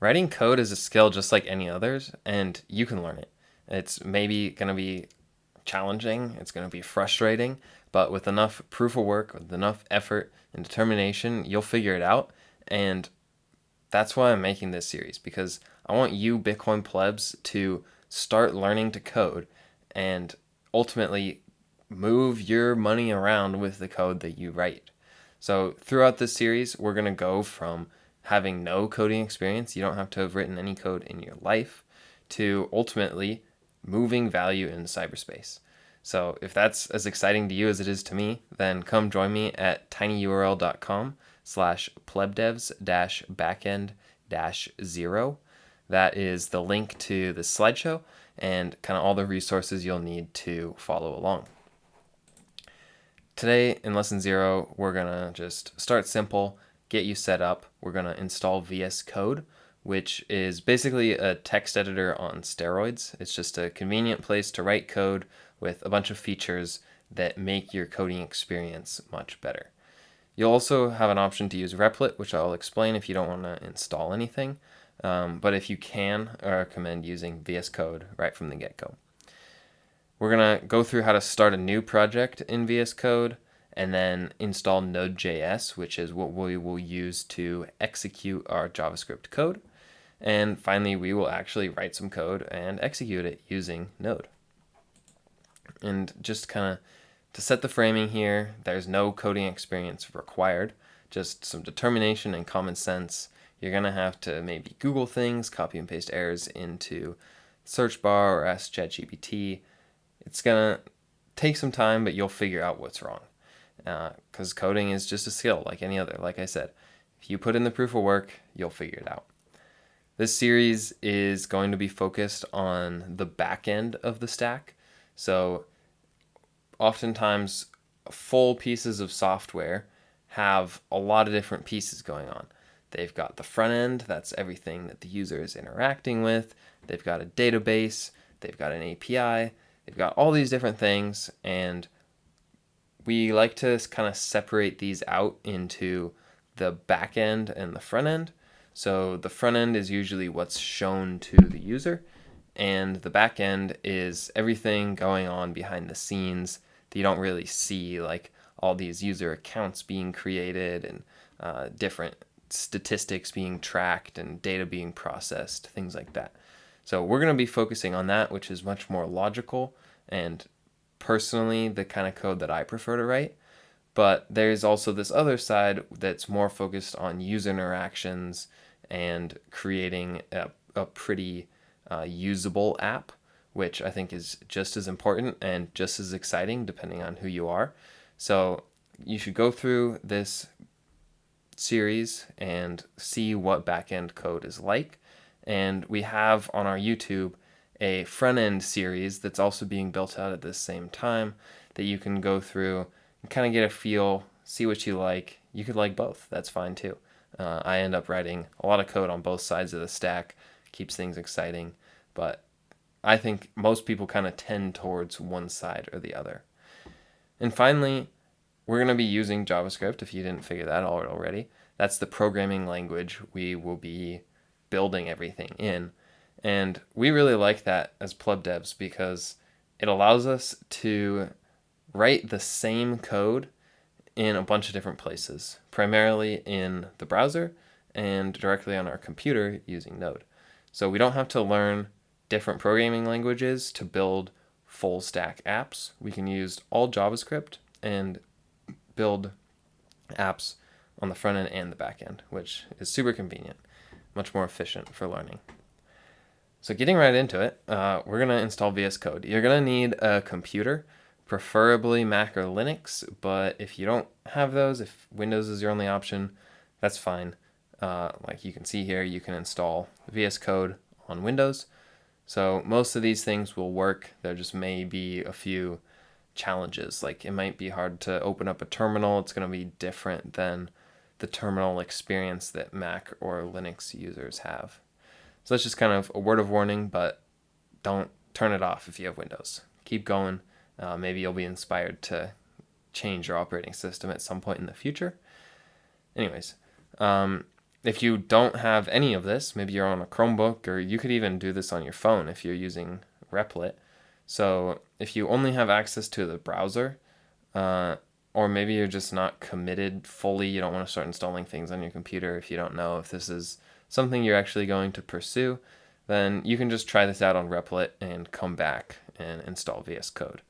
Writing code is a skill just like any others, and you can learn it. It's maybe going to be challenging, it's going to be frustrating, but with enough proof of work, with enough effort and determination, you'll figure it out. And that's why I'm making this series, because I want you Bitcoin plebs to start learning to code and ultimately move your money around with the code that you write. So throughout this series, we're going to go from having no coding experience, you don't have to have written any code in your life, to ultimately moving value in cyberspace. So if that's as exciting to you as it is to me, then come join me at tinyurl.com/plebdevs-backend-0. That is the link to the slideshow and kind of all the resources you'll need to follow along. Today in lesson 0, we're going to just start simple, get you set up. We're going to install VSCode, which is basically a text editor on steroids. It's just a convenient place to write code with a bunch of features that make your coding experience much better. You'll also have an option to use Replit, which I'll explain if you don't want to install anything. But if you can, I recommend using VSCode right from the get-go. We're going to go through how to start a new project in VS Code and then install NodeJS, which is what we will use to execute our JavaScript code. And finally, we will actually write some code and execute it using Node. And just kind of to set the framing here, there's no coding experience required, just some determination and common sense. You're going to have to maybe Google things, copy and paste errors into search bar or ask ChatGPT. It's going to take some time, but you'll figure out what's wrong. Because coding is just a skill like any other. Like I said, if you put in the proof of work, you'll figure it out. This series is going to be focused on the back end of the stack. So oftentimes, full pieces of software have a lot of different pieces going on. They've got the front end, that's everything that the user is interacting with. They've got a database, they've got an API, they've got all these different things, and we like to kind of separate these out into the back end and the front end. So the front end is usually what's shown to the user, and the back end is everything going on behind the scenes that you don't really see, like all these user accounts being created and different statistics being tracked and data being processed, things like that. So we're going to be focusing on that, which is much more logical and personally the kind of code that I prefer to write. But there's also this other side that's more focused on user interactions and creating a pretty usable app, which I think is just as important and just as exciting depending on who you are. So you should go through this series and see what backend code is like. And we have on our YouTube a front-end series that's also being built out at the same time that you can go through and kind of get a feel, see what you like. You could like both. That's fine too. I end up writing a lot of code on both sides of the stack, keeps things exciting, but I think most people kind of tend towards one side or the other. And finally, we're going to be using JavaScript, if you didn't figure that out already. That's the programming language we will be building everything in. And we really like that as pleb devs because it allows us to write the same code in a bunch of different places, primarily in the browser and directly on our computer using Node. So we don't have to learn different programming languages to build full stack apps. We can use all JavaScript and build apps on the front end and the back end, which is super convenient, much more efficient for learning. So getting right into it, we're going to install VS Code. You're going to need a computer, preferably Mac or Linux, but if you don't have those, if Windows is your only option, that's fine. Like you can see here, you can install VS Code on Windows. So most of these things will work. There just may be a few challenges. Like it might be hard to open up a terminal. It's going to be different than the terminal experience that Mac or Linux users have. So that's just kind of a word of warning, but don't turn it off if you have Windows. Keep going. Maybe you'll be inspired to change your operating system at some point in the future. Anyways, if you don't have any of this, maybe you're on a Chromebook, or you could even do this on your phone if you're using Replit. So if you only have access to the browser, or maybe you're just not committed fully, you don't want to start installing things on your computer if you don't know if this is something you're actually going to pursue, then you can just try this out on Replit and come back and install VS Code.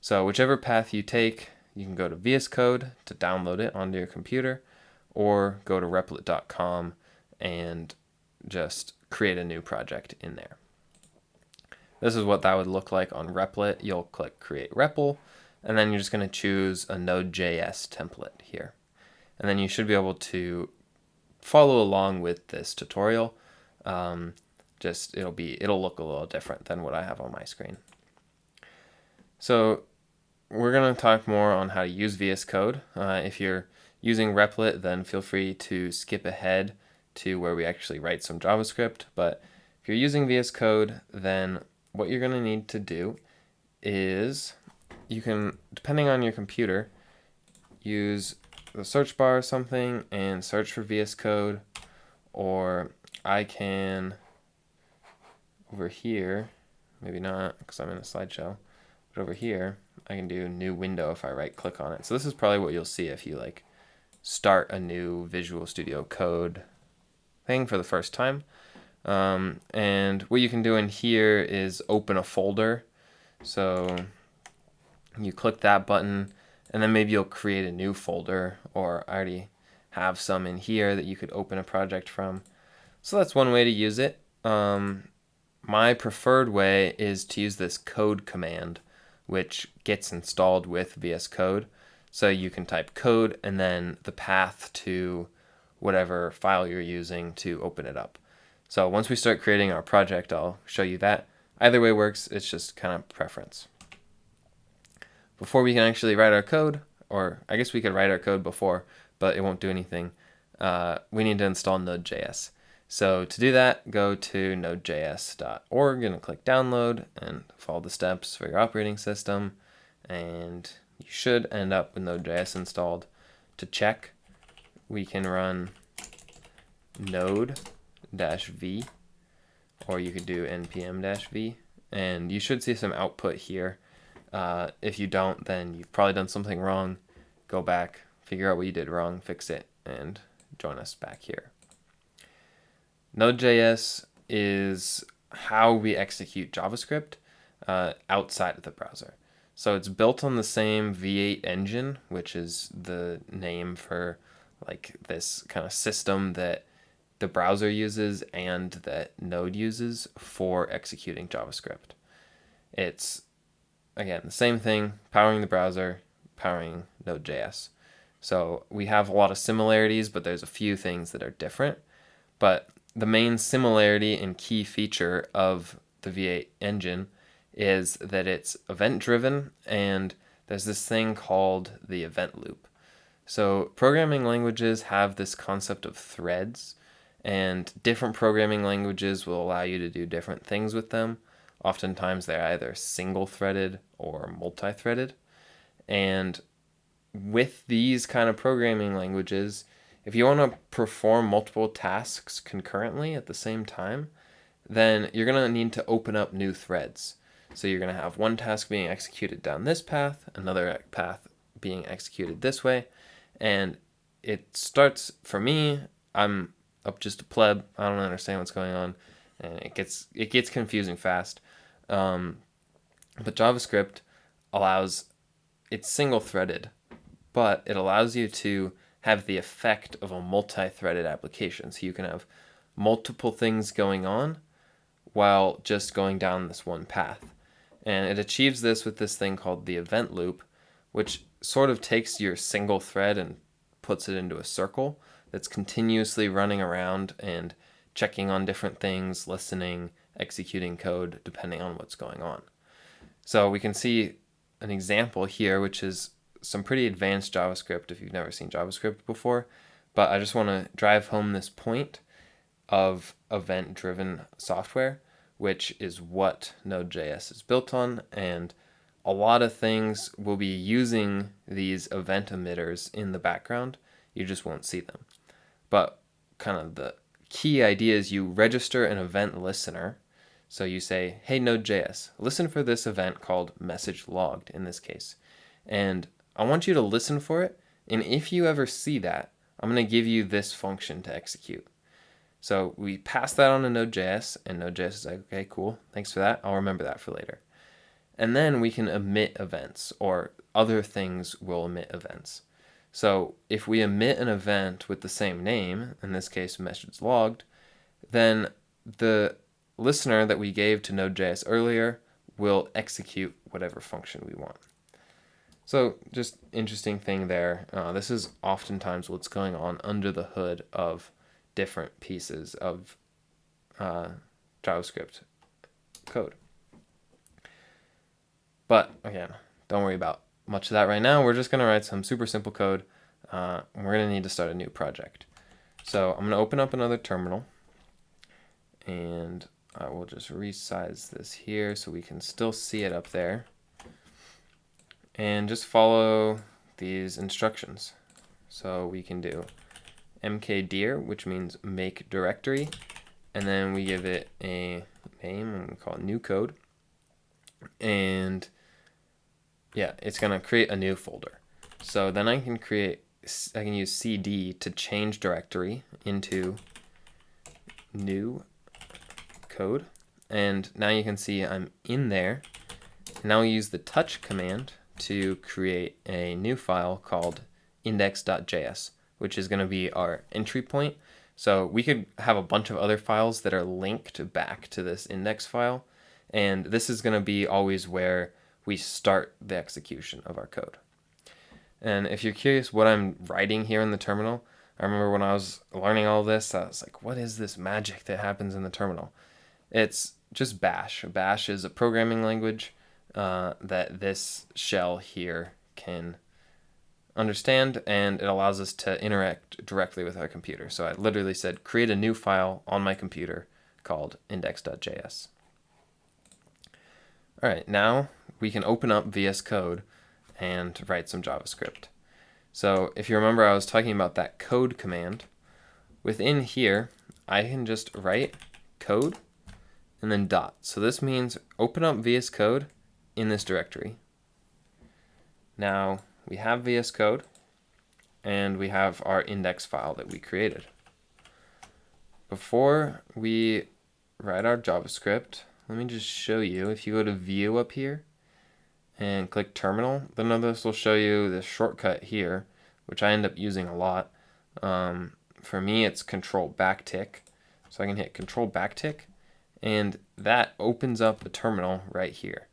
So whichever path you take, you can go to VS Code to download it onto your computer, or go to replit.com and just create a new project in there. This is what that would look like on Replit. You'll click Create REPL, and then you're just going to choose a Node.js template here. And then you should be able to follow along with this tutorial. It'll look a little different than what I have on my screen. So we're going to talk more on how to use VS Code. If you're using Replit, then feel free to skip ahead to where we actually write some JavaScript. But if you're using VS Code, then what you're going to need to do is you can, depending on your computer, use the search bar or something and search for VS Code, or I can, over here, maybe not because I'm in a slideshow, but over here, I can do new window if I right click on it. So this is probably what you'll see if you like start a new Visual Studio Code thing for the first time. And what you can do in here is open a folder. So you click that button, and then maybe you'll create a new folder, or I already have some in here that you could open a project from. So that's one way to use it. My preferred way is to use this code command, which gets installed with VS Code. So you can type code and then the path to whatever file you're using to open it up. So once we start creating our project, I'll show you that. Either way works, it's just kind of preference. Before we can actually write our code, or I guess we could write our code before, but it won't do anything, we need to install Node.js. So to do that, go to nodejs.org and click download and follow the steps for your operating system, and you should end up with Node.js installed. To check, we can run node-v, or you could do npm-v, and you should see some output here. If you don't, then you've probably done something wrong. Go back, figure out what you did wrong, fix it, and join us back here. Node.js is how we execute JavaScript outside of the browser. So it's built on the same V8 engine, which is the name for like this kind of system that the browser uses and that Node uses for executing JavaScript. It's, again, the same thing, powering the browser, powering Node.js. So we have a lot of similarities, but there's a few things that are different. But the main similarity and key feature of the V8 engine is that it's event-driven, and there's this thing called the event loop. So programming languages have this concept of threads, and different programming languages will allow you to do different things with them. Oftentimes they're either single-threaded or multi-threaded. And with these kind of programming languages, if you want to perform multiple tasks concurrently at the same time, then you're going to need to open up new threads. So you're going to have one task being executed down this path, another path being executed this way, and it starts, for me, I'm up just a pleb, I don't understand what's going on, and it gets confusing fast. But JavaScript it's single-threaded, but it allows you to have the effect of a multi-threaded application. So you can have multiple things going on while just going down this one path. And it achieves this with this thing called the event loop, which sort of takes your single thread and puts it into a circle that's continuously running around and checking on different things, listening, executing code, depending on what's going on. So we can see an example here, which is some pretty advanced JavaScript if you've never seen JavaScript before. But I just want to drive home this point of event-driven software, which is what Node.js is built on, and a lot of things will be using these event emitters in the background. You just won't see them. But kind of the key idea is you register an event listener. So you say, hey, Node.js, listen for this event called message logged in this case. And I want you to listen for it. And if you ever see that, I'm going to give you this function to execute. So we pass that on to Node.js, and Node.js is like, okay, cool, thanks for that. I'll remember that for later. And then we can emit events, or other things will emit events. So if we emit an event with the same name, in this case message logged, then the listener that we gave to Node.js earlier will execute whatever function we want. So just interesting thing there. This is oftentimes what's going on under the hood of different pieces of JavaScript code. But again, don't worry about much of that right now. We're just going to write some super simple code. We're going to need to start a new project. So I'm going to open up another terminal, and I will just resize this here so we can still see it up there. And just follow these instructions. So we can do mkdir, which means make directory, and then we give it a name and we call it new code. And yeah, it's gonna create a new folder. So then I can use cd to change directory into new code. And now you can see I'm in there. Now we use the touch command to create a new file called index.js, which is going to be our entry point. So we could have a bunch of other files that are linked back to this index file, and this is going to be always where we start the execution of our code. And if you're curious what I'm writing here in the terminal, I remember when I was learning all this, I was like, what is this magic that happens in the terminal? It's just Bash. Bash is a programming language that this shell here can understand, and it allows us to interact directly with our computer. So I literally said, create a new file on my computer called index.js. All right, now we can open up VSCode and write some JavaScript. So if you remember, I was talking about that code command. Within here, I can just write code and then dot. So this means open up VSCode in this directory. Now we have VSCode and we have our index file that we created. Before we write our JavaScript, let me just show you. If you go to View up here and click Terminal, then this will show you the shortcut here, which I end up using a lot. For me, it's Control Backtick. So I can hit Control Backtick, and that opens up a terminal right here.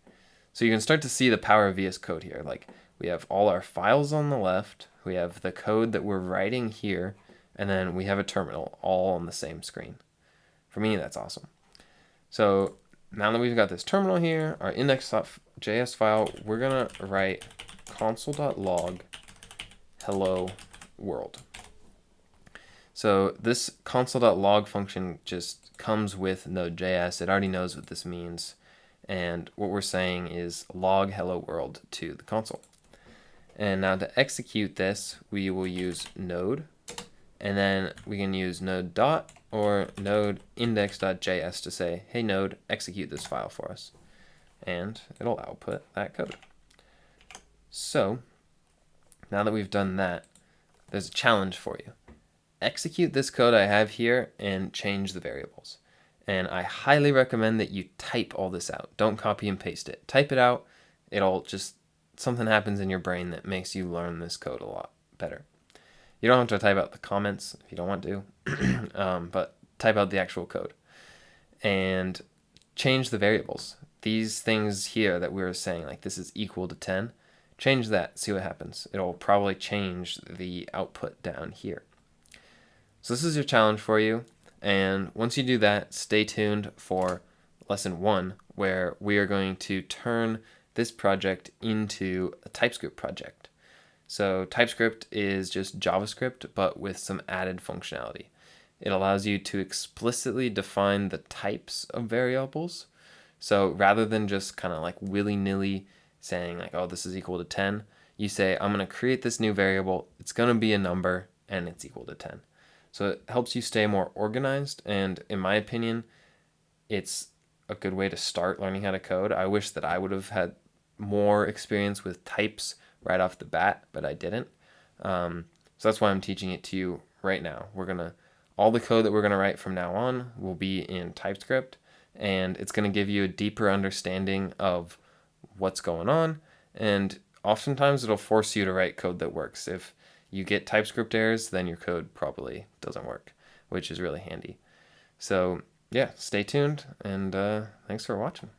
So you can start to see the power of VS Code here. Like, we have all our files on the left, we have the code that we're writing here, and then we have a terminal all on the same screen. For me, that's awesome. So now that we've got this terminal here, our index.js file, we're gonna write console.log hello world. So this console.log function just comes with Node.js. It already knows what this means. And what we're saying is log hello world to the console. And now to execute this, we will use node, and then we can use node dot or node index.js to say, hey node, execute this file for us. And it'll output that code. So now that we've done that, there's a challenge for you. Execute this code I have here and change the variables. And I highly recommend that you type all this out. Don't copy and paste it. Type it out. It'll just, something happens in your brain that makes you learn this code a lot better. You don't have to type out the comments if you don't want to, but type out the actual code. And change the variables. These things here that we were saying, like this is equal to 10, change that, see what happens. It'll probably change the output down here. So this is your challenge for you. And once you do that, stay tuned for lesson 1, where we are going to turn this project into a TypeScript project. So TypeScript is just JavaScript, but with some added functionality. It allows you to explicitly define the types of variables. So rather than just kind of like willy-nilly saying like, oh, this is equal to 10, you say, I'm going to create this new variable. It's going to be a number and it's equal to 10. So it helps you stay more organized, and in my opinion, it's a good way to start learning how to code. I wish that I would have had more experience with types right off the bat, but I didn't. So that's why I'm teaching it to you right now. All the code that we're gonna write from now on will be in TypeScript, and it's gonna give you a deeper understanding of what's going on, and oftentimes it'll force you to write code that works. If you get TypeScript errors, then your code probably doesn't work, which is really handy. So yeah, stay tuned, and thanks for watching.